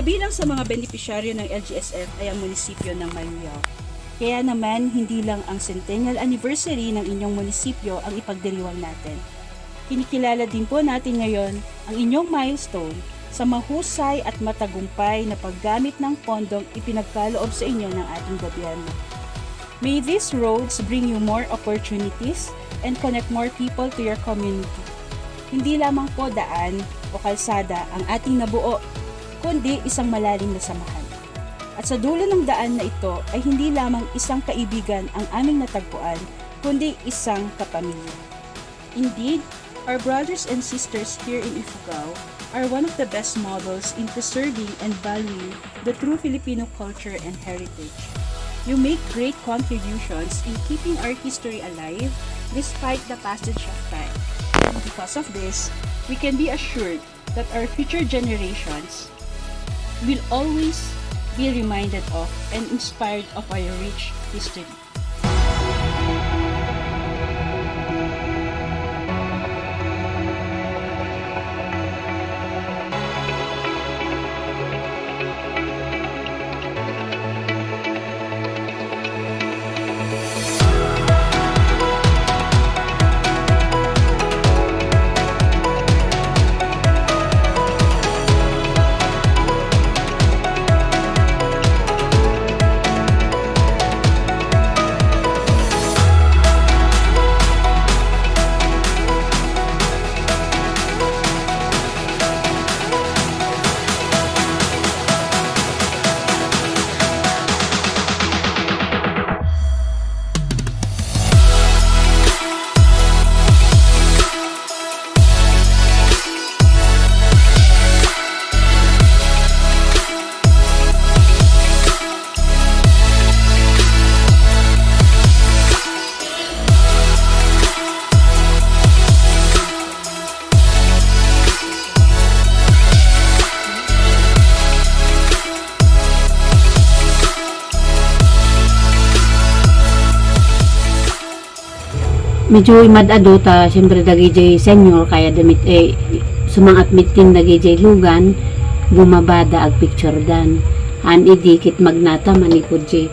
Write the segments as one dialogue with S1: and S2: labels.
S1: Kabilang sa mga benepisyaryo ng LGSF ay ang munisipyo ng Mayuyao. Kaya naman, hindi lang ang centennial anniversary ng inyong munisipyo ang ipagdiriwang natin. Kinikilala din po natin ngayon ang inyong milestone sa mahusay at matagumpay na paggamit ng pondong ipinagkaloob sa inyo ng ating gobyerno. May these roads bring you more opportunities and connect more people to your community. Hindi lamang po daan o kalsada ang ating nabuo, kundi isang malalim na samahan. At sa dulo ng daan na ito ay hindi lamang isang kaibigan ang aming natagpuan, kundi isang kapamilya. Indeed, our brothers and sisters here in Ifugao are one of the best models in preserving and valuing the true Filipino culture and heritage. You make great contributions in keeping our history alive despite the passage of time. And because of this, we can be assured that our future generations will always be reminded of and inspired of our rich history.
S2: Medyo imadado ta, siyempre dagijay senior, kaya damit sumangat mitin dagijay lugan, bumabada ag picture dan. Han idikit magnata manikod jay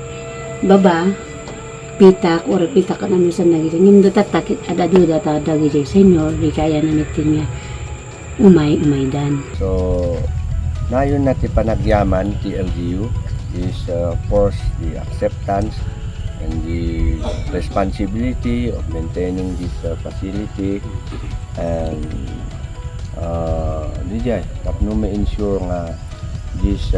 S2: baba, pitak, or pitak ka namin sa dagijay. Ngim datatakit adado data dagijay senior, di kaya na mitin nga umay dan.
S3: So, nayon natin panagyaman ti LGU is of course the acceptance and the responsibility of maintaining this facility, and dijay tapno ma-ensure nga this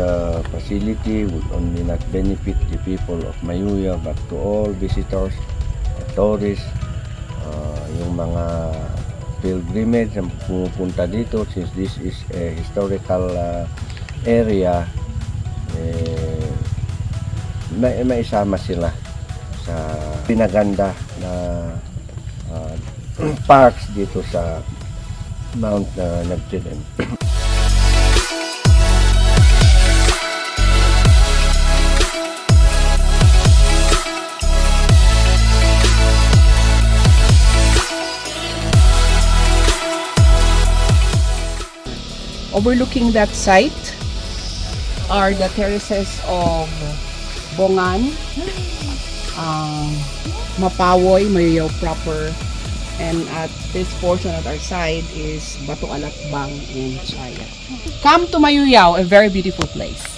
S3: facility would only not benefit the people of Mayuyao but to all visitors, tourists, yung mga pilgrimage na pumupunta dito, since this is a historical area, maisama sila sa pinaganda na parks dito sa Mount Nagchilem.
S4: Overlooking that site are the terraces of Bongan, Mapawoy, Mayuyao proper, and at this portion at our side is Bato Alakbang and Chaya. Come to Mayuyao, a very beautiful place.